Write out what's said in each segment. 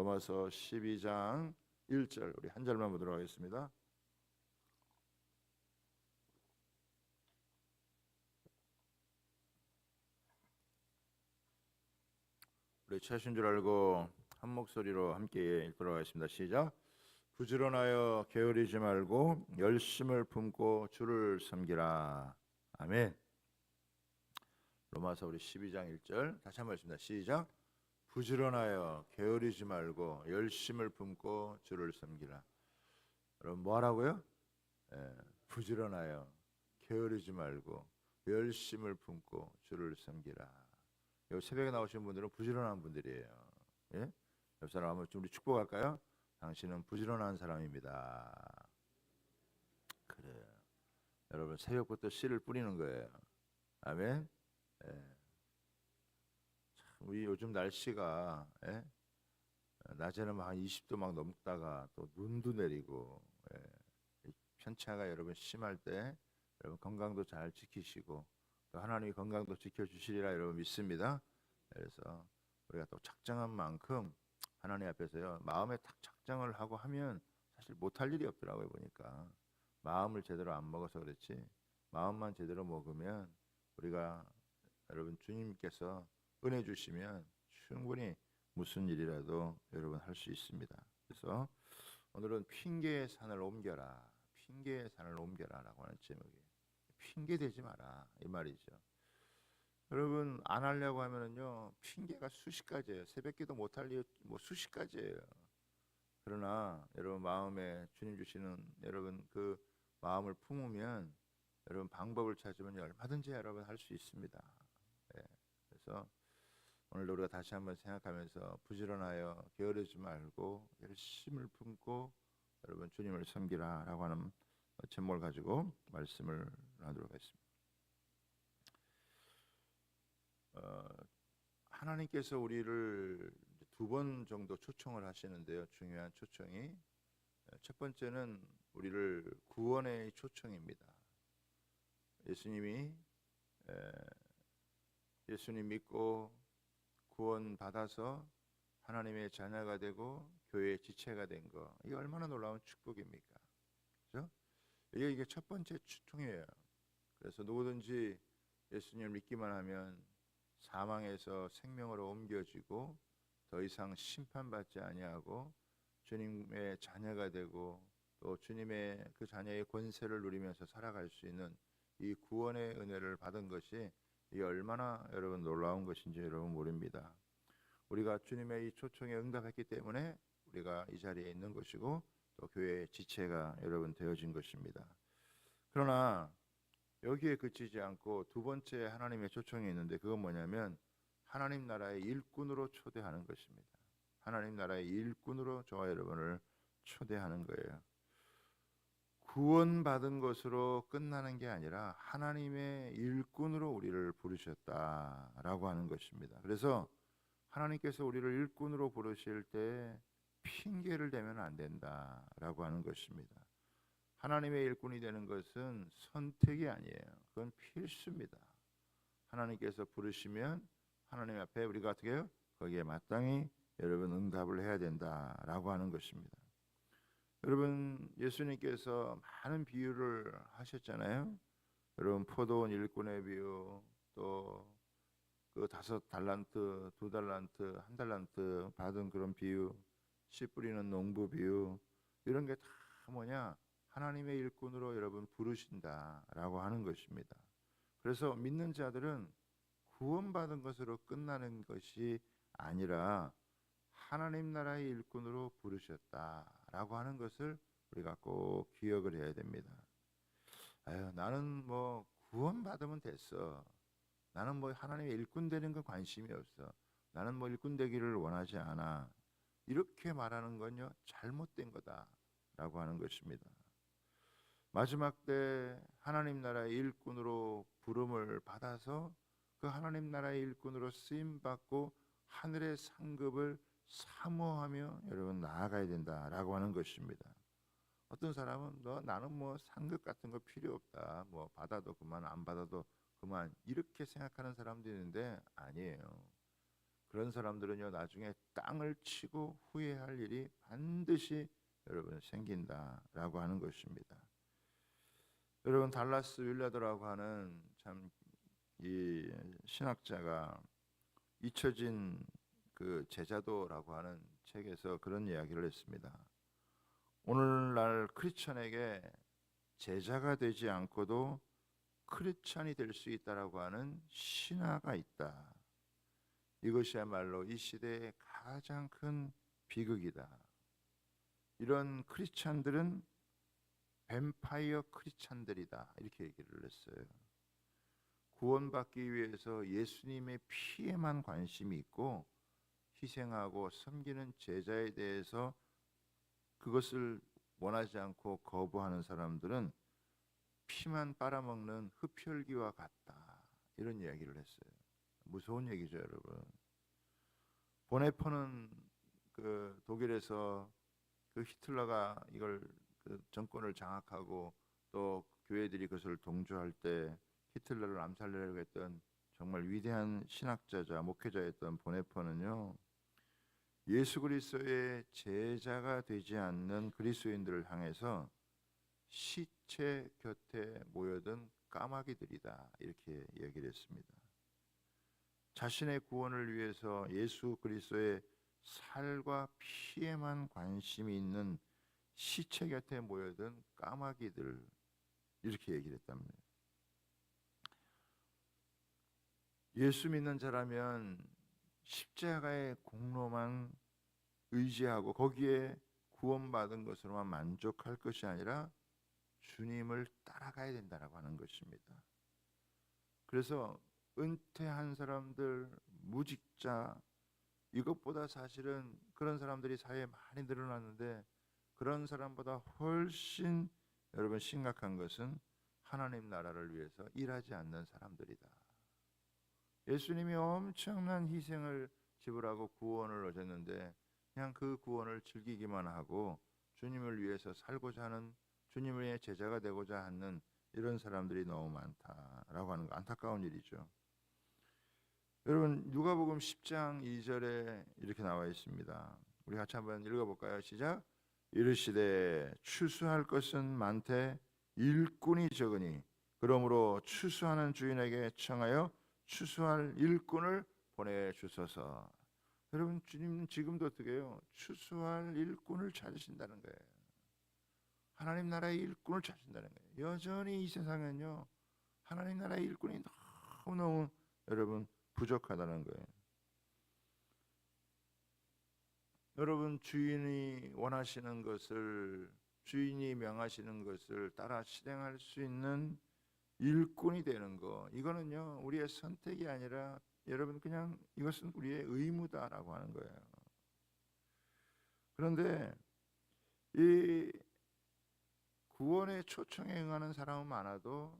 로마서 12장 1절 우리 한 절만 보도록 하겠습니다. 우리 최신 줄 알고 한 목소리로 함께 읽도록 하겠습니다. 시작. 부지런하여 게으르지 말고 열심을 품고 주를 섬기라. 아멘. 로마서 우리 12장 1절 다시 한번 읽습니다. 시작. 부지런하여 게으르지 말고 열심을 품고 주를 섬기라. 여러분 뭐 하라고요? 부지런하여 게으르지 말고 열심을 품고 주를 섬기라. 여기 새벽에 나오신 분들은 부지런한 분들이에요. 예? 옆 사람 한번 좀 우리 축복할까요? 당신은 부지런한 사람입니다. 그래요. 여러분 새벽부터 씨를 뿌리는 거예요. 아멘. 예. 우리 요즘 날씨가 낮에는 막 20도 막 넘다가 또 눈도 내리고 편차가 여러분 심할 때 여러분 건강도 잘 지키시고 또 하나님이 건강도 지켜주시리라 여러분 믿습니다. 그래서 우리가 또 작정한 만큼 하나님 앞에서요 마음에 딱 작정을 하고 하면 사실 못할 일이 없더라고요. 보니까 마음을 제대로 안 먹어서 그렇지 마음만 제대로 먹으면 우리가 여러분 주님께서 은혜 주시면 충분히 무슨 일이라도 여러분 할 수 있습니다. 그래서 오늘은 핑계의 산을 옮겨라. 핑계의 산을 옮겨라라고 하는 제목이에요. 핑계 대지 마라 이 말이죠. 여러분 안 하려고 하면은요 핑계가 수십 가지예요. 새벽기도 못할 이유 뭐 수십 가지예요. 그러나 여러분 마음에 주님 주시는 여러분 그 마음을 품으면 여러분 방법을 찾으면 얼마든지 여러분 할 수 있습니다. 그래서 오늘 우리가 다시 한번 생각하면서 부지런하여 게으르지 말고 열심을 품고 여러분 주님을 섬기라라고 하는 제목을 가지고 말씀을 나누도록 하겠습니다. 하나님께서 우리를 두 번 정도 초청을 하시는데요. 중요한 초청이 첫 번째는 우리를 구원의 초청입니다. 예수님 믿고 구원 받아서 하나님의 자녀가 되고 교회의 지체가 된 거, 이게 얼마나 놀라운 축복입니까? 그렇죠? 이게 첫 번째 초청이에요. 그래서 누구든지 예수님을 믿기만 하면 사망에서 생명으로 옮겨지고 더 이상 심판받지 아니하고 주님의 자녀가 되고 또 주님의 그 자녀의 권세를 누리면서 살아갈 수 있는 이 구원의 은혜를 받은 것이 이게 얼마나 여러분 놀라운 것인지 여러분 모릅니다. 우리가 주님의 이 초청에 응답했기 때문에 우리가 이 자리에 있는 것이고 또 교회의 지체가 여러분 되어진 것입니다. 그러나 여기에 그치지 않고 두 번째 하나님의 초청이 있는데 그건 뭐냐면 하나님 나라의 일꾼으로 초대하는 것입니다. 하나님 나라의 일꾼으로 저와 여러분을 초대하는 거예요. 구원받은 것으로 끝나는 게 아니라 하나님의 일꾼으로 우리를 부르셨다라고 하는 것입니다. 그래서 하나님께서 우리를 일꾼으로 부르실 때 핑계를 대면 안 된다라고 하는 것입니다. 하나님의 일꾼이 되는 것은 선택이 아니에요. 그건 필수입니다. 하나님께서 부르시면 하나님 앞에 우리가 어떻게 해요? 거기에 마땅히 여러분 응답을 해야 된다라고 하는 것입니다. 여러분 예수님께서 많은 비유를 하셨잖아요. 여러분 포도원 일꾼의 비유, 또 그 5달란트, 2달란트, 1달란트 받은 그런 비유, 씨 뿌리는 농부 비유, 이런 게 다 뭐냐? 하나님의 일꾼으로 여러분 부르신다라고 하는 것입니다. 그래서 믿는 자들은 구원받은 것으로 끝나는 것이 아니라 하나님 나라의 일꾼으로 부르셨다라고 하는 것을 우리가 꼭 기억을 해야 됩니다. 나는 뭐 구원받으면 됐어. 나는 뭐 하나님의 일꾼 되는 거 관심이 없어. 나는 뭐 일꾼 되기를 원하지 않아. 이렇게 말하는 건요 잘못된 거다라고 하는 것입니다. 마지막 때 하나님 나라의 일꾼으로 부름을 받아서 그 하나님 나라의 일꾼으로 쓰임 받고 하늘의 상급을 사모하며 여러분 나아가야 된다라고 하는 것입니다. 어떤 사람은 나는 뭐 상급 같은 거 필요 없다. 뭐 받아도 그만 안 받아도 그만 이렇게 생각하는 사람도 있는데 아니에요. 그런 사람들은요 나중에 땅을 치고 후회할 일이 반드시 여러분 생긴다라고 하는 것입니다. 여러분 달라스 윌라더라고 하는 참 이 신학자가 잊혀진 그 제자도라고 하는 책에서 그런 이야기를 했습니다. 오늘날 크리스천에게 제자가 되지 않고도 크리스천이 될 수 있다라고 하는 신화가 있다. 이것이야말로 이 시대의 가장 큰 비극이다. 이런 크리스천들은 뱀파이어 크리스천들이다. 이렇게 얘기를 했어요. 구원받기 위해서 예수님의 피에만 관심이 있고 희생하고 섬기는 제자에 대해서 그것을 원하지 않고 거부하는 사람들은 피만 빨아먹는 흡혈귀와 같다. 이런 이야기를 했어요. 무서운 얘기죠, 여러분. 보네포는 그 독일에서 그 히틀러가 이걸 그 정권을 장악하고 또 교회들이 그것을 동조할 때 히틀러를 암살하려고 했던 정말 위대한 신학자자 목회자였던 보네포는요. 예수 그리스도의 제자가 되지 않는 그리스도인들을 향해서 시체 곁에 모여든 까마귀들이다 이렇게 얘기를 했습니다. 자신의 구원을 위해서 예수 그리스도의 살과 피에만 관심이 있는 시체 곁에 모여든 까마귀들 이렇게 얘기를 했답니다. 예수 믿는 자라면 십자가의 공로만 의지하고 거기에 구원받은 것으로만 만족할 것이 아니라 주님을 따라가야 된다라고 하는 것입니다. 그래서 은퇴한 사람들, 무직자 이것보다 사실은 그런 사람들이 사회에 많이 늘어났는데 그런 사람보다 훨씬 여러분 심각한 것은 하나님 나라를 위해서 일하지 않는 사람들이다. 예수님이 엄청난 희생을 지불하고 구원을 얻었는데 그냥 그 구원을 즐기기만 하고 주님을 위해서 살고자 하는 주님의 제자가 되고자 하는 이런 사람들이 너무 많다라고 하는 거 안타까운 일이죠. 여러분 누가복음 10장 2절에 이렇게 나와 있습니다. 우리 같이 한번 읽어볼까요? 시작. 이르시되 추수할 것은 많되 일꾼이 적으니 그러므로 추수하는 주인에게 청하여 추수할 일꾼을 보내주소서. 여러분 주님은 지금도 어떻게 해요? 추수할 일꾼을 찾으신다는 거예요. 하나님 나라의 일꾼을 찾으신다는 거예요. 여전히 이 세상은요 하나님 나라의 일꾼이 너무너무 여러분 부족하다는 거예요. 여러분 주인이 원하시는 것을 주인이 명하시는 것을 따라 실행할 수 있는 일꾼이 되는 거 이거는요 우리의 선택이 아니라 여러분 그냥 이것은 우리의 의무다라고 하는 거예요. 그런데 이 구원의 초청에 응하는 사람은 많아도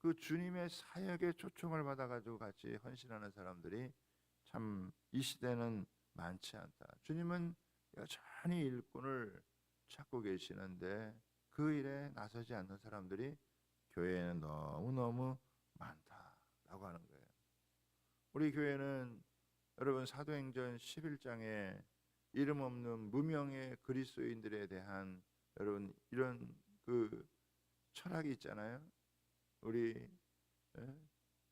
그 주님의 사역의 초청을 받아가지고 같이 헌신하는 사람들이 참 이 시대는 많지 않다. 주님은 여전히 일꾼을 찾고 계시는데 그 일에 나서지 않는 사람들이 교회에는 너무너무 많다라고 하는 거예요. 우리 교회는 여러분 사도행전 11장에 이름 없는 무명의 그리스도인들에 대한 여러분 이런 그 철학이 있잖아요. 우리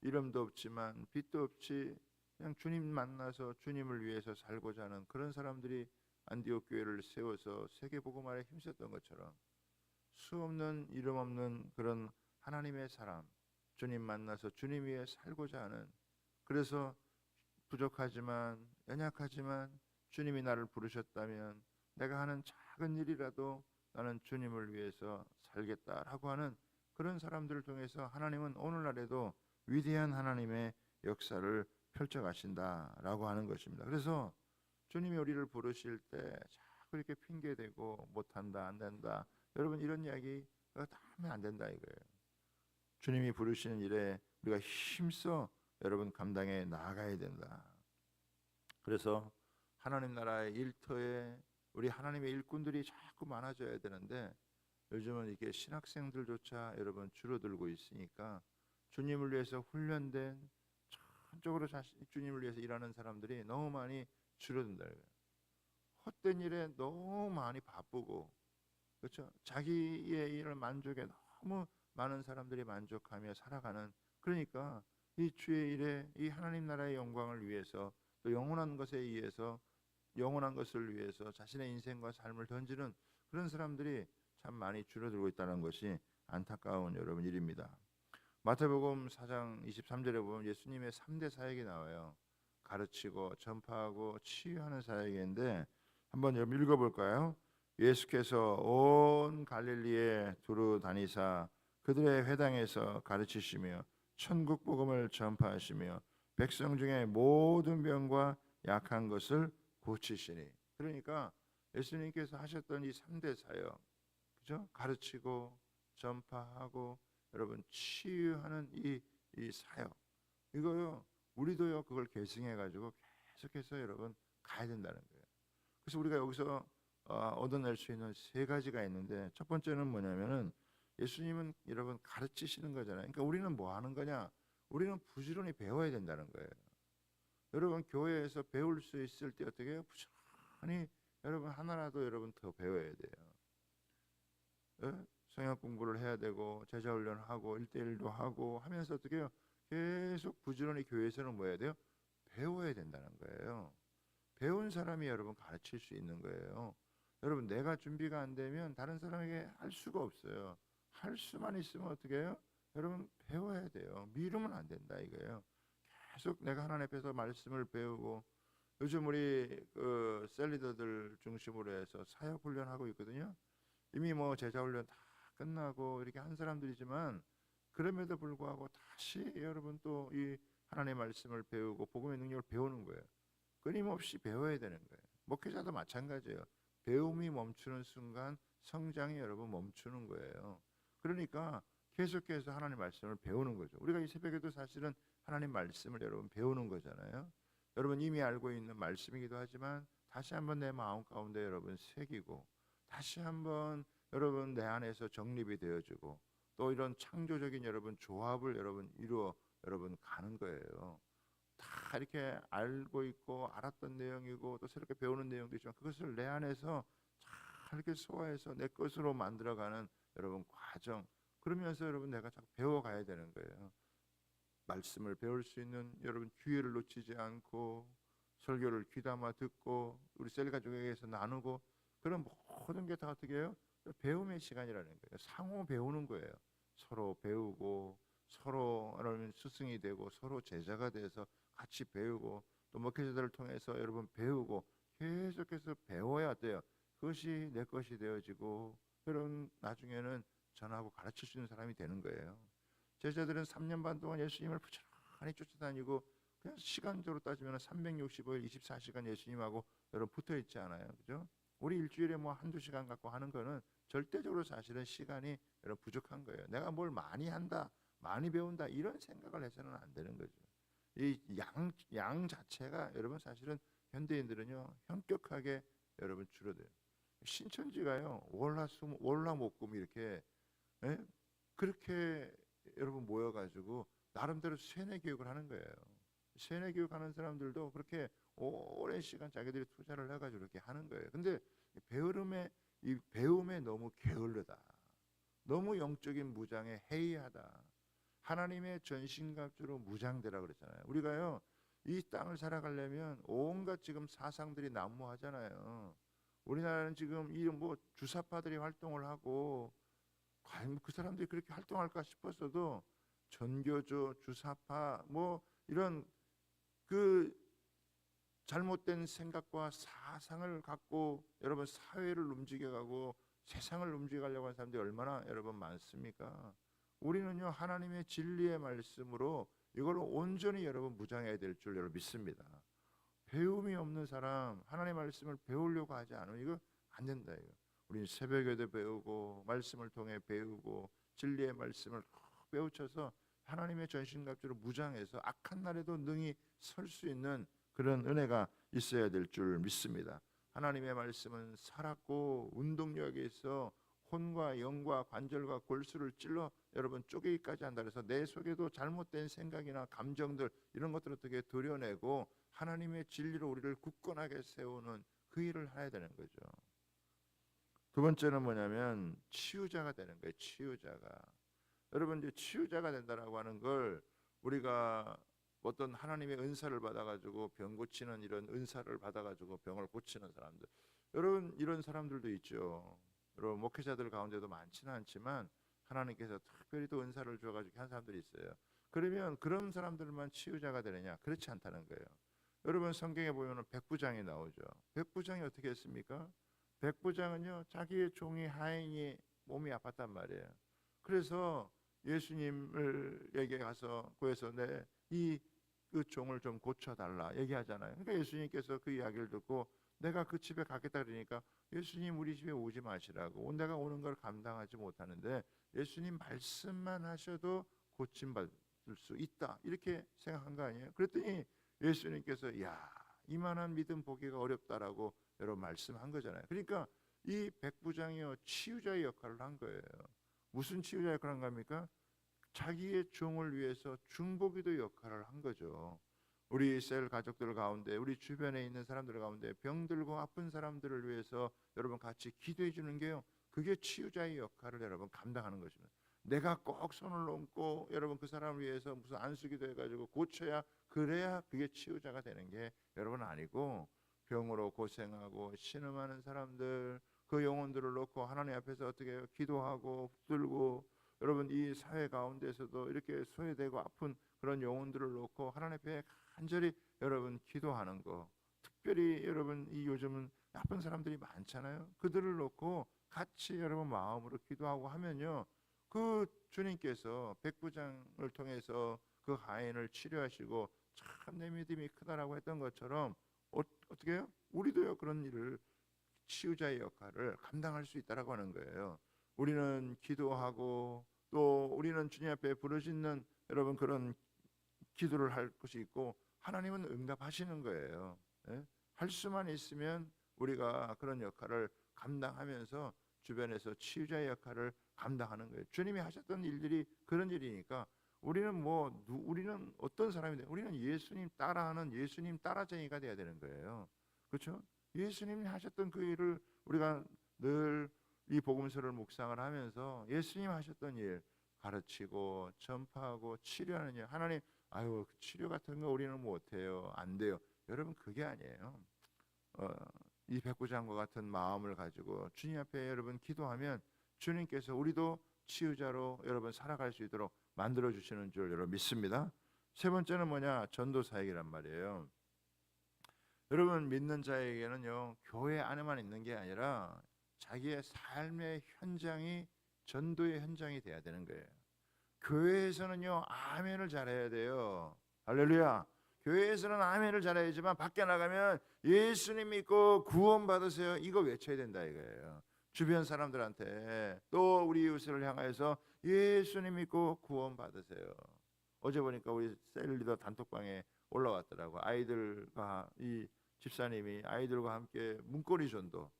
이름도 없지만 빛도 없이 그냥 주님 만나서 주님을 위해서 살고자 하는 그런 사람들이 안디옥 교회를 세워서 세계복음화에 힘썼던 것처럼 수없는 이름 없는 그런 하나님의 사람 주님 만나서 주님 위해 살고자 하는 그래서 부족하지만 연약하지만 주님이 나를 부르셨다면 내가 하는 작은 일이라도 나는 주님을 위해서 살겠다라고 하는 그런 사람들을 통해서 하나님은 오늘날에도 위대한 하나님의 역사를 펼쳐가신다라고 하는 것입니다. 그래서 주님이 우리를 부르실 때 자꾸 이렇게 핑계대고 못한다 안 된다 여러분 이런 이야기가 다 하면 안 된다 이거예요. 주님이 부르시는 일에 우리가 힘써 여러분 감당해 나아가야 된다. 그래서 하나님 나라의 일터에 우리 하나님의 일꾼들이 자꾸 많아져야 되는데 요즘은 이렇게 신학생들조차 여러분 줄어들고 있으니까 주님을 위해서 훈련된 전적으로 주님을 위해서 일하는 사람들이 너무 많이 줄어든다. 헛된 일에 너무 많이 바쁘고, 그렇죠? 자기의 일을 만족에 너무 많은 사람들이 만족하며 살아가는, 그러니까 이 주의 일에 이 하나님 나라의 영광을 위해서 또 영원한 것에 의해서 영원한 것을 위해서 자신의 인생과 삶을 던지는 그런 사람들이 참 많이 줄어들고 있다는 것이 안타까운 여러분 일입니다. 마태복음 4장 23절에 보면 예수님의 3대 사역이 나와요. 가르치고 전파하고 치유하는 사역인데 한번 여러분 읽어볼까요? 예수께서 온 갈릴리에 두루 다니사 그들의 회당에서 가르치시며 천국 복음을 전파하시며 백성 중에 모든 병과 약한 것을 고치시니. 그러니까 예수님께서 하셨던 이 3대 사역, 그죠? 가르치고 전파하고 여러분 치유하는 이 사역, 이거요 우리도요 그걸 계승해 가지고 계속해서 여러분 가야 된다는 거예요. 그래서 우리가 여기서 얻어낼 수 있는 세 가지가 있는데, 첫 번째는 뭐냐면은 예수님은 여러분 가르치시는 거잖아요. 그러니까 우리는 뭐 하는 거냐? 우리는 부지런히 배워야 된다는 거예요. 여러분 교회에서 배울 수 있을 때 어떻게 해요? 부지런히 여러분 하나라도 여러분 더 배워야 돼요. 예? 성역 공부를 해야 되고 제자 훈련하고 1대1도 하고 하면서 어떻게 해요? 계속 부지런히 교회에서는 뭐 해야 돼요? 배워야 된다는 거예요. 배운 사람이 여러분 가르칠 수 있는 거예요. 여러분 내가 준비가 안 되면 다른 사람에게 할 수가 없어요. 할 수만 있으면 어떻게 해요? 여러분 배워야 돼요. 미루면 안 된다 이거예요. 계속 내가 하나님 앞에서 말씀을 배우고, 요즘 우리 그 셀리더들 중심으로 해서 사역 훈련하고 있거든요. 이미 뭐 제자 훈련 다 끝나고 이렇게 한 사람들이지만 그럼에도 불구하고 다시 여러분 또 이 하나님의 말씀을 배우고 복음의 능력을 배우는 거예요. 끊임없이 배워야 되는 거예요. 목회자도 마찬가지예요. 배움이 멈추는 순간 성장이 여러분 멈추는 거예요. 그러니까 계속해서 하나님 말씀을 배우는 거죠. 우리가 이 새벽에도 사실은 하나님 말씀을 여러분 배우는 거잖아요. 여러분 이미 알고 있는 말씀이기도 하지만 다시 한번 내 마음 가운데 여러분 새기고, 다시 한번 여러분 내 안에서 정립이 되어지고, 또 이런 창조적인 여러분 조합을 여러분 이루어 여러분 가는 거예요. 다 이렇게 알고 있고 알았던 내용이고 또 새롭게 배우는 내용도 있지만 그것을 내 안에서 잘 이렇게 소화해서 내 것으로 만들어가는 여러분 과정, 그러면서 여러분 내가 자꾸 배워가야 되는 거예요. 말씀을 배울 수 있는 여러분 기회를 놓치지 않고 설교를 귀담아 듣고 우리 셀 가족에게서 나누고, 그런 모든 게 다 어떻게 해요? 배움의 시간이라는 거예요. 상호 배우는 거예요. 서로 배우고 서로 여러분 스승이 되고 서로 제자가 돼서 같이 배우고, 또 목회자들을 통해서 여러분 배우고 계속해서 배워야 돼요. 그것이 내 것이 되어지고 여러분 나중에는 전하고 가르칠 수 있는 사람이 되는 거예요. 제자들은 3년 반 동안 예수님을 부지런히 쫓아다니고, 그냥 시간적으로 따지면 365일 24시간 예수님하고 여러분 붙어 있지 않아요, 그죠? 우리 일주일에 뭐 한두 시간 갖고 하는 거는 절대적으로 사실은 시간이 여러분 부족한 거예요. 내가 뭘 많이 한다, 많이 배운다 이런 생각을 해서는 안 되는 거죠. 이 양 자체가 여러분 사실은 현대인들은요 현격하게 여러분 줄어들어요. 신천지가요 월화목금 이렇게, 예? 그렇게 여러분 모여가지고 나름대로 세뇌 교육을 하는 거예요. 세뇌 교육하는 사람들도 그렇게 오랜 시간 자기들이 투자를 해가지고 이렇게 하는 거예요. 근데 이 배움에 너무 게을르다, 너무 영적인 무장에 해이하다, 하나님의 전신갑주로 무장되라 그랬잖아요. 우리가요 이 땅을 살아가려면 온갖 지금 사상들이 난무하잖아요. 우리나라는 지금 이 뭐 주사파들이 활동을 하고, 과연 그 사람들이 그렇게 활동할까 싶었어도 전교조, 주사파 뭐 이런 그 잘못된 생각과 사상을 갖고 여러분 사회를 움직여가고 세상을 움직이려고 하는 사람들이 얼마나 여러분 많습니까? 우리는요 하나님의 진리의 말씀으로 이걸로 온전히 여러분 무장해야 될 줄 여러분 믿습니다. 배움이 없는 사람, 하나님의 말씀을 배우려고 하지 않으면 이거 안 된다 이거. 우리 새벽에도 배우고 말씀을 통해 배우고 진리의 말씀을 배우쳐서 하나님의 전신갑주로 무장해서 악한 날에도 능히 설 수 있는 그런 은혜가 있어야 될 줄 믿습니다. 하나님의 말씀은 살았고 운동력에 있어 혼과 영과 관절과 골수를 찔러 여러분 쪼개기까지 한다. 그래서 내 속에도 잘못된 생각이나 감정들 이런 것들을 어떻게 도려내고 하나님의 진리로 우리를 굳건하게 세우는 그 일을 해야 되는 거죠. 두 번째는 뭐냐면 치유자가 되는 거예요. 치유자가. 여러분 이제 치유자가 된다라고 하는 걸 우리가 어떤 하나님의 은사를 받아가지고 병 고치는 이런 은사를 받아가지고 병을 고치는 사람들, 여러분 이런 사람들도 있죠. 여러분 목회자들 가운데도 많지는 않지만 하나님께서 특별히 또 은사를 주어가지고 한 사람들이 있어요. 그러면 그런 사람들만 치유자가 되느냐? 그렇지 않다는 거예요. 여러분 성경에 보면은 백부장이 나오죠. 백부장이 어떻게 했습니까? 백부장은요 자기의 종이 하인이 몸이 아팠단 말이에요. 그래서 예수님에게 가서 구해서 내 이 그 종을 좀 고쳐달라 얘기하잖아요. 그러니까 예수님께서 그 이야기를 듣고 내가 그 집에 가겠다 그러니까 예수님 우리 집에 오지 마시라고, 내가 오는 걸 감당하지 못하는데 예수님 말씀만 하셔도 고침받을 수 있다 이렇게 생각한 거 아니에요? 그랬더니 예수님께서 야 이만한 믿음 보기가 어렵다라고 여러분 말씀한 거잖아요. 그러니까 이 백부장이요 치유자의 역할을 한 거예요. 무슨 치유자 역할을 한 겁니까? 자기의 종을 위해서 중보기도 역할을 한 거죠. 우리 셀 가족들 가운데 우리 주변에 있는 사람들 가운데 병들고 아픈 사람들을 위해서 여러분 같이 기도해 주는 게요 그게 치유자의 역할을 여러분 감당하는 것입니다. 내가 꼭 손을 얹고 여러분 그 사람을 위해서 무슨 안수기도 해가지고 고쳐야 그래야 그게 치유자가 되는 게 여러분 아니고, 병으로 고생하고 신음하는 사람들 그 영혼들을 놓고 하나님 앞에서 어떻게 기도하고 붙들고 여러분 이 사회 가운데서도 이렇게 소외되고 아픈 그런 영혼들을 놓고 하나님 앞에 간절히 여러분 기도하는 거, 특별히 여러분 이 요즘은 나쁜 사람들이 많잖아요. 그들을 놓고 같이 여러분 마음으로 기도하고 하면요 그 주님께서 백부장을 통해서 그 하인을 치료하시고 참 내 믿음이 크다라고 했던 것처럼 어떻게 해요? 우리도요 그런 일을 치유자의 역할을 감당할 수 있다라고 하는 거예요. 우리는 기도하고 또 우리는 주님 앞에 부르짖는 여러분 그런 기도를 할 것이 있고 하나님은 응답하시는 거예요. 예? 할 수만 있으면 우리가 그런 역할을 감당하면서 주변에서 치유자의 역할을 감당하는 거예요. 주님이 하셨던 일들이 그런 일이니까 우리는 어떤 사람이 돼? 우리는 예수님 따라하는 예수님 따라쟁이가 돼야 되는 거예요. 그렇죠? 예수님이 하셨던 그 일을 우리가 늘 이 복음서를 묵상을 하면서 예수님 하셨던 일 가르치고 전파하고 치료하는 일, 하나님 아유 치료 같은 거 우리는 못해요, 안 돼요. 여러분 그게 아니에요. 이 백부장과 같은 마음을 가지고 주님 앞에 여러분 기도하면 주님께서 우리도 치유자로 여러분 살아갈 수 있도록 만들어 주시는 줄 여러분 믿습니다. 세 번째는 뭐냐? 전도 사역이란 말이에요. 여러분 믿는 자에게는요 교회 안에만 있는 게 아니라 자기의 삶의 현장이 전도의 현장이 돼야 되는 거예요. 교회에서는요 아멘을 잘해야 돼요. 할렐루야. 교회에서는 아멘을 잘해야지만 밖에 나가면 예수님 믿고 구원 받으세요 이거 외쳐야 된다 이거예요. 주변 사람들한테 또 우리 이웃을 향하여서 예수님 믿고 구원 받으세요. 어제 보니까 우리 셀 리더 단톡방에 올라왔더라고. 아이들과 이 집사님이 아이들과 함께 문고리 전도,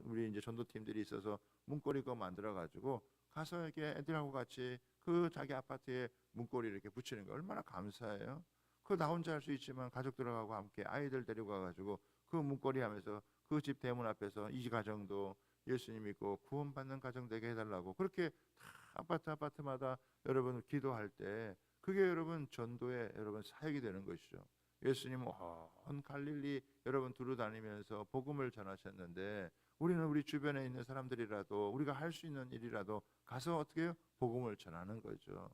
우리 이제 전도팀들이 있어서 문고리 그거 만들어 가지고 가서 이렇게 애들하고 같이 그 자기 아파트에 문고리 이렇게 붙이는 거 얼마나 감사해요. 그거 나 혼자 할 수 있지만 가족들하고 함께 아이들 데리고 가가지고 그 문고리 하면서 그 집 대문 앞에서 이 가정도 예수님 믿고 구원받는 가정 되게 해달라고 그렇게 다 아파트마다 여러분 기도할 때 그게 여러분 전도의 여러분 사역이 되는 것이죠. 예수님 온 갈릴리 여러분 두루 다니면서 복음을 전하셨는데 우리는 우리 주변에 있는 사람들이라도 우리가 할 수 있는 일이라도 가서 어떻게 해요? 복음을 전하는 거죠.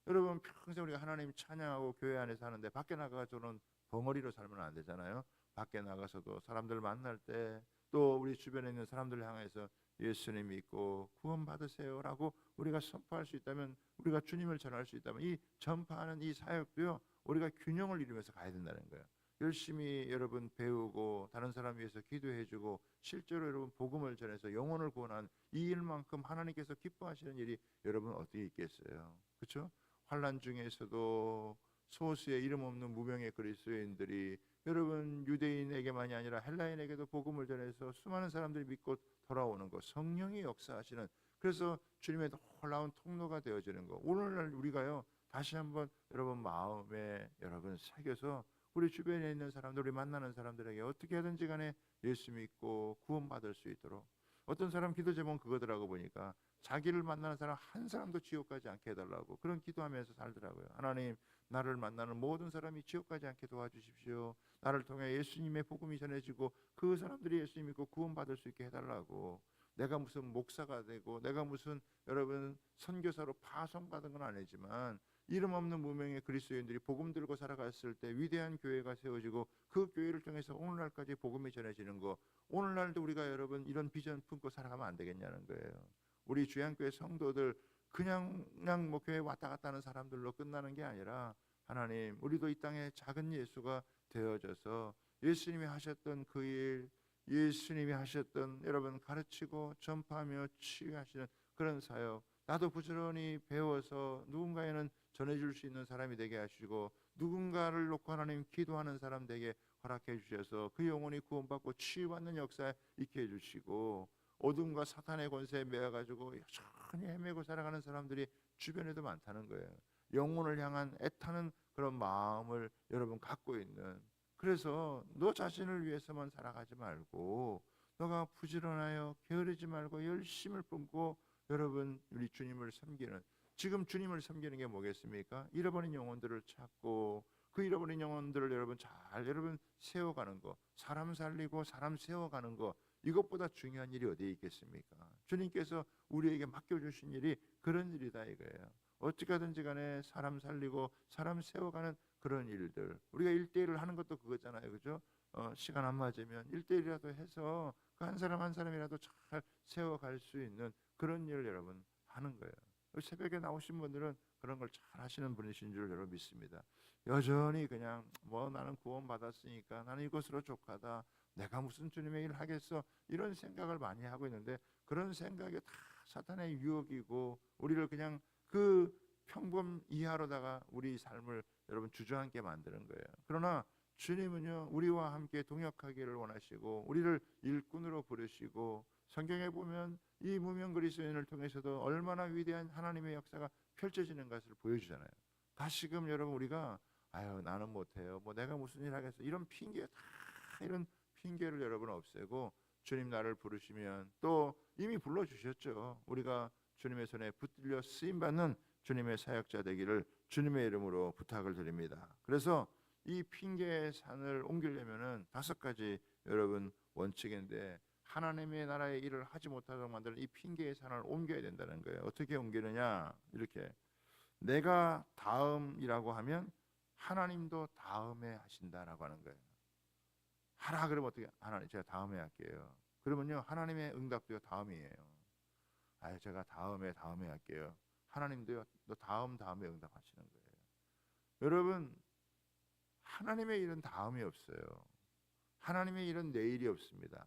여러분 평생 우리가 하나님 찬양하고 교회 안에서 하는데 밖에 나가서는 벙어리로 살면 안 되잖아요. 밖에 나가서도 사람들 만날 때 또 우리 주변에 있는 사람들을 향해서 예수님 믿고 구원 받으세요라고 우리가 선포할 수 있다면, 우리가 주님을 전할 수 있다면 이 전파하는 이 사역도요 우리가 균형을 이루면서 가야 된다는 거예요. 열심히 여러분 배우고 다른 사람 위해서 기도해주고 실제로 여러분 복음을 전해서 영혼을 구원한 이 일만큼 하나님께서 기뻐하시는 일이 여러분 어떻게 있겠어요? 그렇죠? 환난 중에서도 소수의 이름 없는 무명의 그리스도인들이 여러분 유대인에게만이 아니라 헬라인에게도 복음을 전해서 수많은 사람들이 믿고 돌아오는 것, 성령이 역사하시는 그래서 주님의 놀라운 통로가 되어지는 거. 오늘날 우리가요 다시 한번 여러분 마음에 여러분 새겨서 우리 주변에 있는 사람들, 우리 만나는 사람들에게 어떻게 하든지 간에 예수 믿고 구원받을 수 있도록. 어떤 사람 기도 제목은 그거더라고 보니까 자기를 만나는 사람 한 사람도 지옥 가지 않게 해달라고 그런 기도하면서 살더라고요. 하나님, 나를 만나는 모든 사람이 지옥 가지 않게 도와주십시오. 나를 통해 예수님의 복음이 전해지고 그 사람들이 예수 믿고 구원받을 수 있게 해달라고. 내가 무슨 목사가 되고 내가 무슨 여러분 선교사로 파송받은 건 아니지만 이름 없는 무명의 그리스도인들이 복음 들고 살아갔을 때 위대한 교회가 세워지고 그 교회를 통해서 오늘날까지 복음이 전해지는 거. 오늘날도 우리가 여러분 이런 비전 품고 살아가면 안 되겠냐는 거예요. 우리 주양교회 성도들 그냥 뭐 교회 왔다 갔다 하는 사람들로 끝나는 게 아니라 하나님, 우리도 이 땅에 작은 예수가 되어져서 예수님이 하셨던 그 일, 예수님이 하셨던 여러분 가르치고 전파하며 치유하시는 그런 사역, 나도 부지런히 배워서 누군가에는 전해줄 수 있는 사람이 되게 하시고 누군가를 놓고 하나님 기도하는 사람 되게 허락해 주셔서 그 영혼이 구원받고 치유받는 역사에 있게 해주시고 어둠과 사탄의 권세에 매여가지고 여전히 헤매고 살아가는 사람들이 주변에도 많다는 거예요. 영혼을 향한 애타는 그런 마음을 여러분 갖고 있는, 그래서 너 자신을 위해서만 살아가지 말고 너가 부지런하여 게으르지 말고 열심을 뿜고 여러분 우리 주님을 섬기는, 지금 주님을 섬기는 게 뭐겠습니까? 잃어버린 영혼들을 찾고 그 잃어버린 영혼들을 여러분 잘 여러분 세워가는 거, 사람 살리고 사람 세워가는 거, 이것보다 중요한 일이 어디에 있겠습니까? 주님께서 우리에게 맡겨주신 일이 그런 일이다 이거예요. 어떻게 하든지 간에 사람 살리고 사람 세워가는 그런 일들. 우리가 1대1을 하는 것도 그거잖아요, 그죠? 시간 안 맞으면 1대1이라도 해서 그 한 사람 한 사람이라도 잘 세워갈 수 있는 그런 일을 여러분 하는 거예요. 새벽에 나오신 분들은 그런 걸 잘 하시는 분이신 줄 여러분 믿습니다. 여전히 그냥 뭐 나는 구원 받았으니까 나는 이것으로 족하다, 내가 무슨 주님의 일을 하겠어, 이런 생각을 많이 하고 있는데 그런 생각이 다 사탄의 유혹이고 우리를 그냥 그 평범 이하로다가 우리 삶을 여러분 주저앉게 만드는 거예요. 그러나 주님은요 우리와 함께 동역하기를 원하시고 우리를 일꾼으로 부르시고 성경에 보면 이 무명 그리스도인을 통해서도 얼마나 위대한 하나님의 역사가 펼쳐지는 것을 보여주잖아요. 다시금 여러분 우리가 아유 나는 못해요, 뭐 내가 무슨 일 하겠어, 이런 핑계, 다 이런 핑계를 여러분 없애고 주님 나를 부르시면 또 이미 불러주셨죠. 우리가 주님의 손에 붙들려 쓰임받는 주님의 사역자 되기를 주님의 이름으로 부탁을 드립니다. 그래서 이 핑계의 산을 옮기려면은 5가지 여러분 원칙인데 하나님의 나라의 일을 하지 못하도록 만드는 이 핑계의 산을 옮겨야 된다는 거예요. 어떻게 옮기느냐, 이렇게 내가 다음이라고 하면 하나님도 다음에 하신다라고 하는 거예요. 하라 그러면 어떻게, 하나님 제가 다음에 할게요. 그러면요 하나님의 응답도 다음이에요. 아 제가 다음에 할게요. 하나님도요 너 다음에 응답하시는 거예요. 여러분 하나님의 일은 다음이 없어요. 하나님의 일은 내일이 없습니다.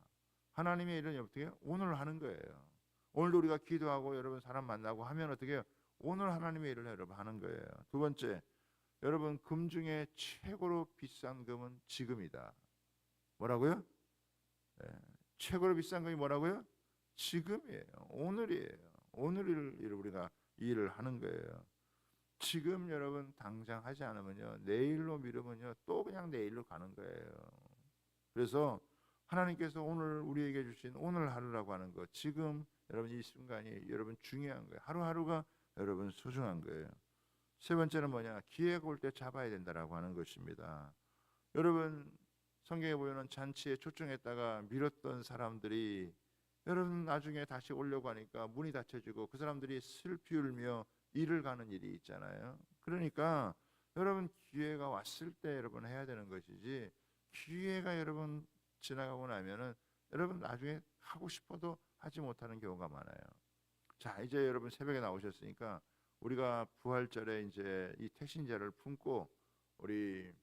하나님의 일은 어떻게 오늘 하는 거예요. 오늘도 우리가 기도하고 여러분 사람 만나고 하면 어떻게 해요? 오늘 하나님의 일을 여러분 하는 거예요. 두 번째, 여러분 금 중에 최고로 비싼 금은 지금이다. 뭐라고요? 네. 최고로 비싼 금이 뭐라고요? 지금이에요. 오늘이에요. 오늘을 우리가 이 일을 하는 거예요. 지금 여러분 당장 하지 않으면요 내일로 미루면요 또 그냥 내일로 가는 거예요. 그래서 하나님께서 오늘 우리에게 주신 오늘 하루라고 하는 거, 지금 여러분 이 순간이 여러분 중요한 거예요. 하루하루가 여러분 소중한 거예요. 세 번째는 뭐냐, 기회가 올 때 잡아야 된다라고 하는 것입니다. 여러분 성경에 보면 잔치에 초청했다가 미뤘던 사람들이 여러분 나중에 다시 오려고 하니까 문이 닫혀지고 그 사람들이 슬피 울며 일을 가는 일이 있잖아요. 그러니까 여러분 기회가 왔을 때 여러분 해야 되는 것이지, 기회가 여러분 지나가고 나면은 여러분 나중에 하고 싶어도 하지 못하는 경우가 많아요. 자 이제 여러분 새벽에 나오셨으니까 우리가 부활절에 이제 이 택신자를 품고 우리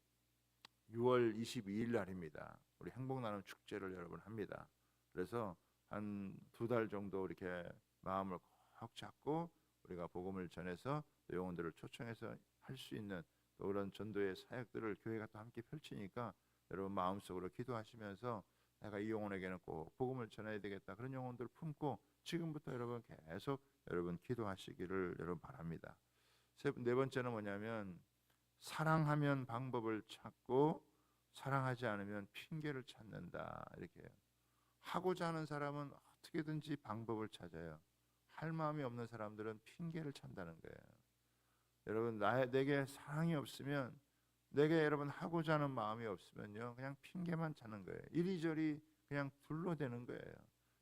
6월 22일 날입니다. 우리 행복 나눔 축제를 여러분 합니다. 그래서 한 2달 정도 이렇게 마음을 꼭 잡고 우리가 복음을 전해서 영혼들을 초청해서 할 수 있는 또 그런 전도의 사역들을 교회가 또 함께 펼치니까 여러분 마음속으로 기도하시면서 내가 이 영혼에게는 꼭 복음을 전해야 되겠다. 그런 영혼들을 품고 지금부터 여러분 계속 여러분 기도하시기를 여러분 바랍니다. 네 번째는 뭐냐면 사랑하면 방법을 찾고 사랑하지 않으면 핑계를 찾는다. 이렇게 하고자 하는 사람은 어떻게든지 방법을 찾아요. 할 마음이 없는 사람들은 핑계를 찾는다는 거예요. 여러분 내게 사랑이 없으면 내게 여러분 하고자 하는 마음이 없으면요 그냥 핑계만 찾는 거예요. 이리저리 그냥 둘러대는 거예요.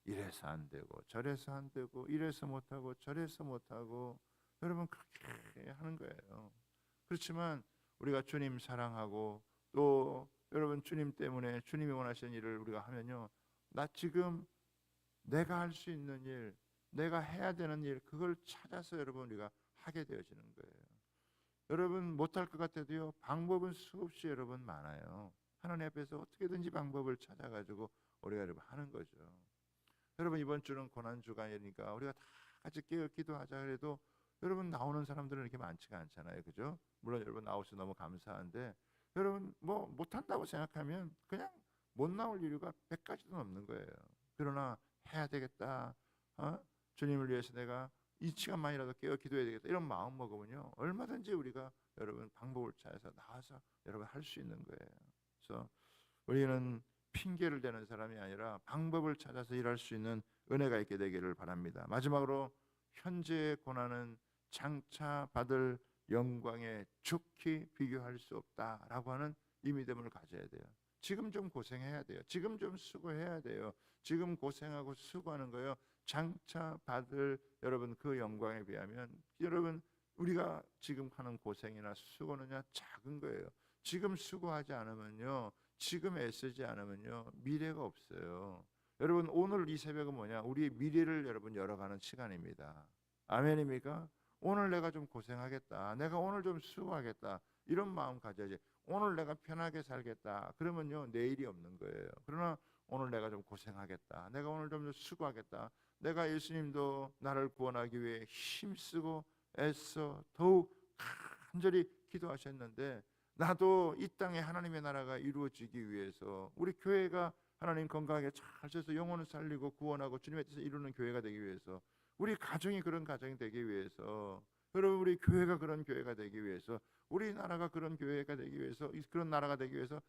이래서 안 되고 저래서 안 되고 이래서 못하고 저래서 못하고 여러분 그렇게 하는 거예요. 그렇지만 우리가 주님 사랑하고 또 여러분 주님 때문에 주님이 원하시는 일을 우리가 하면요 나 지금 내가 할 수 있는 일 내가 해야 되는 일 그걸 찾아서 여러분 우리가 하게 되어지는 거예요. 여러분 못할 것 같아도요 방법은 수없이 여러분 많아요. 하나님 앞에서 어떻게든지 방법을 찾아가지고 우리가 여러분 하는 거죠. 여러분 이번 주는 고난 주간이니까 우리가 다 같이 깨어 기도하자 그래도 여러분 나오는 사람들은 이렇게 많지가 않잖아요, 그죠? 물론 여러분 나오셔서 너무 감사한데 여러분 뭐 못한다고 생각하면 그냥 못 나올 이유가 100가지도 넘는 거예요. 그러나 해야 되겠다. 주님을 위해서 내가 이 시간만이라도 깨어 기도해야 되겠다. 이런 마음 먹으면요 얼마든지 우리가 여러분 방법을 찾아서 나와서 여러분 할 수 있는 거예요. 그래서 우리는 핑계를 대는 사람이 아니라 방법을 찾아서 일할 수 있는 은혜가 있게 되기를 바랍니다. 마지막으로 현재의 고난은 장차 받을 영광에 좋게 비교할 수 없다라고 하는 이 믿음을 가져야 돼요. 지금 좀 고생해야 돼요. 지금 좀 수고해야 돼요. 지금 고생하고 수고하는 거요 장차 받을 여러분 그 영광에 비하면 여러분 우리가 지금 하는 고생이나 수고는요 작은 거예요. 지금 수고하지 않으면요 지금 애쓰지 않으면요 미래가 없어요. 여러분 오늘 이 새벽은 뭐냐 우리의 미래를 여러분 열어가는 시간입니다. 아멘입니까? 오늘 내가 좀 고생하겠다. 내가 오늘 좀 수고하겠다. 이런 마음 가져야지. 오늘 내가 편하게 살겠다. 그러면요 내일이 없는 거예요. 그러나 오늘 내가 좀 고생하겠다. 내가 오늘 좀 수고하겠다. 내가 예수님도 나를 구원하기 위해 힘쓰고 애써 더욱 간절히 기도하셨는데 나도 이 땅에 하나님의 나라가 이루어지기 위해서 우리 교회가 하나님 건강하게 잘 서서 영혼을 살리고 구원하고 주님의 뜻을 이루는 교회가 되기 위해서 우리 가정이 그런 가정이 되기 위해서 여러분 우리 교회가 그런 교회가 되기 위해서 우리 나라가 그런 교회가 되기 위해서 그런 나라가 되기 위해서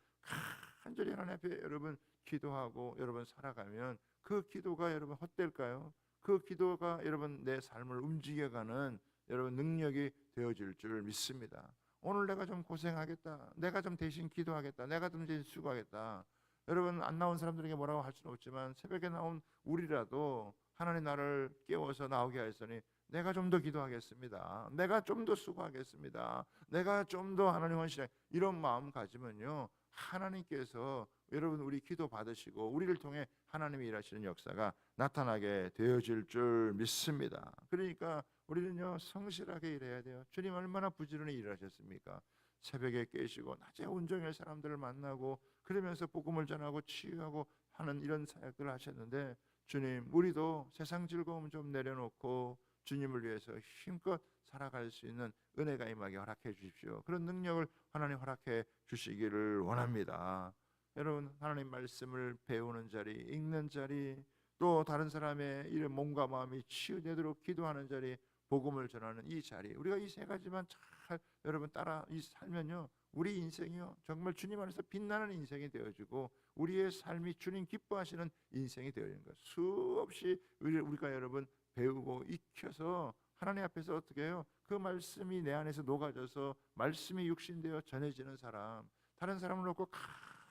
간절히 하나님 앞에 여러분 기도하고 여러분 살아가면 그 기도가 여러분 헛될까요? 그 기도가 여러분 내 삶을 움직여가는 여러분 능력이 되어질 줄 믿습니다. 오늘 내가 좀 고생하겠다. 내가 좀 대신 기도하겠다. 내가 좀 대신 수고하겠다. 여러분 안 나온 사람들에게 뭐라고 할 수는 없지만 새벽에 나온 우리라도 하나님 나를 깨워서 나오게 하였으니 내가 좀 더 기도하겠습니다. 내가 좀 더 수고하겠습니다. 내가 좀 더 하나님 헌신해 이런 마음 가지면요 하나님께서 여러분 우리 기도 받으시고 우리를 통해 하나님이 일하시는 역사가 나타나게 되어질 줄 믿습니다. 그러니까 우리는요 성실하게 일해야 돼요. 주님 얼마나 부지런히 일하셨습니까? 새벽에 깨시고 낮에 온종일 사람들을 만나고 그러면서 복음을 전하고 치유하고 하는 이런 사역들을 하셨는데 주님 우리도 세상 즐거움 좀 내려놓고 주님을 위해서 힘껏 살아갈 수 있는 은혜가 임하게 허락해 주십시오. 그런 능력을 하나님 허락해 주시기를 원합니다. 여러분 하나님 말씀을 배우는 자리, 읽는 자리, 또 다른 사람의 이런 몸과 마음이 치유되도록 기도하는 자리, 복음을 전하는 이 자리, 우리가 이 세 가지만 잘 여러분 따라 살면요 우리 인생이요 정말 주님 안에서 빛나는 인생이 되어지고 우리의 삶이 주님 기뻐하시는 인생이 되어지는 것. 수없이 우리가 여러분 배우고 익혀서 하나님 앞에서 어떻게 해요? 그 말씀이 내 안에서 녹아져서 말씀이 육신되어 전해지는 사람, 다른 사람을 놓고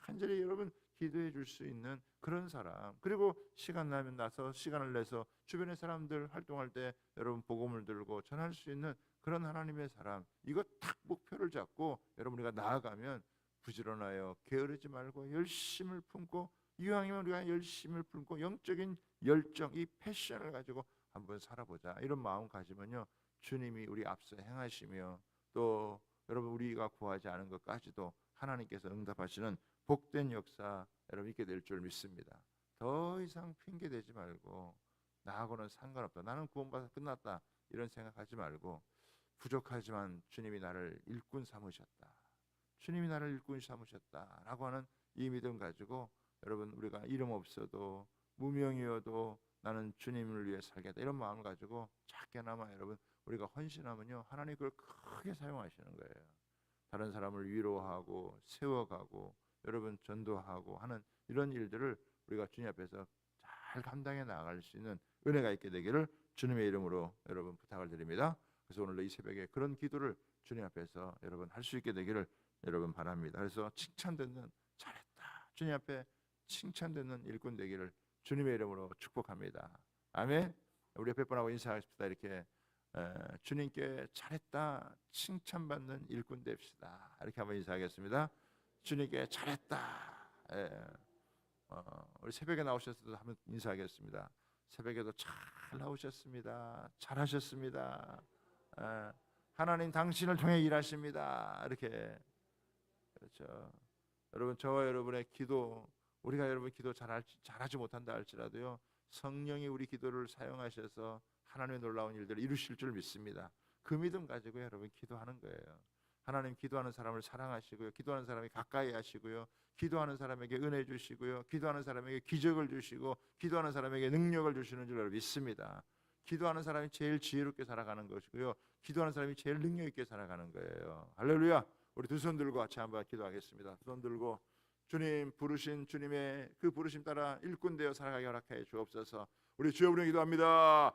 간절히 여러분 기도해 줄 수 있는 그런 사람, 그리고 시간 나면 나서 시간을 내서 주변의 사람들 활동할 때 여러분 복음을 들고 전할 수 있는 그런 하나님의 사람, 이거 딱 목표를 잡고 여러분 우리가 나아가면 부지런하여 게으르지 말고 열심을 품고, 이왕이면 우리가 열심을 품고 영적인 열정, 이 패션을 가지고 한번 살아보자 이런 마음 가지면요 주님이 우리 앞서 행하시며 또 여러분 우리가 구하지 않은 것까지도 하나님께서 응답하시는 복된 역사 여러분 있게 될 줄 믿습니다. 더 이상 핑계 대지 말고 나하고는 상관없다, 나는 구원받아서 끝났다 이런 생각하지 말고 부족하지만 주님이 나를 일꾼 삼으셨다, 주님이 나를 일꾼 삼으셨다라고 하는 이 믿음 가지고 여러분 우리가 이름 없어도 무명이어도 나는 주님을 위해 살겠다 이런 마음을 가지고 작게나마 여러분 우리가 헌신하면요 하나님 그걸 크게 사용하시는 거예요. 다른 사람을 위로하고 세워가고 여러분 전도하고 하는 이런 일들을 우리가 주님 앞에서 잘 감당해 나갈 수 있는 은혜가 있게 되기를 주님의 이름으로 여러분 부탁을 드립니다. 그래서 오늘 이 새벽에 그런 기도를 주님 앞에서 여러분 할 수 있게 되기를 여러분 바랍니다. 그래서 칭찬듣는 잘했다 주님 앞에 칭찬듣는 일꾼 되기를 주님의 이름으로 축복합니다. 아멘. 우리 옆에 분하고 인사하십시다. 이렇게 주님께 잘했다 칭찬받는 일꾼 됩시다. 이렇게 한번 인사하겠습니다. 주님께 잘했다. 우리 새벽에 나오셨어도 한번 인사하겠습니다. 새벽에도 잘 나오셨습니다. 잘하셨습니다. 하나님 당신을 통해 일하십니다. 이렇게 그렇죠. 여러분 저와 여러분의 기도 우리가 여러분 기도 잘하지 못한다 할지라도요 성령이 우리 기도를 사용하셔서 하나님의 놀라운 일들을 이루실 줄 믿습니다. 그 믿음 가지고 여러분 기도하는 거예요. 하나님 기도하는 사람을 사랑하시고요. 기도하는 사람이 가까이 하시고요. 기도하는 사람에게 은혜 주시고요. 기도하는 사람에게 기적을 주시고 기도하는 사람에게 능력을 주시는 줄 여러분 믿습니다. 기도하는 사람이 제일 지혜롭게 살아가는 것이고요. 기도하는 사람이 제일 능력 있게 살아가는 거예요. 할렐루야. 우리 두 손 들고 같이 한번 기도하겠습니다. 두 손 들고 주님 부르신 주님의 그 부르심 따라 일꾼 되어 살아가게 허락하여 주옵소서. 우리 주여 부르며 기도합니다.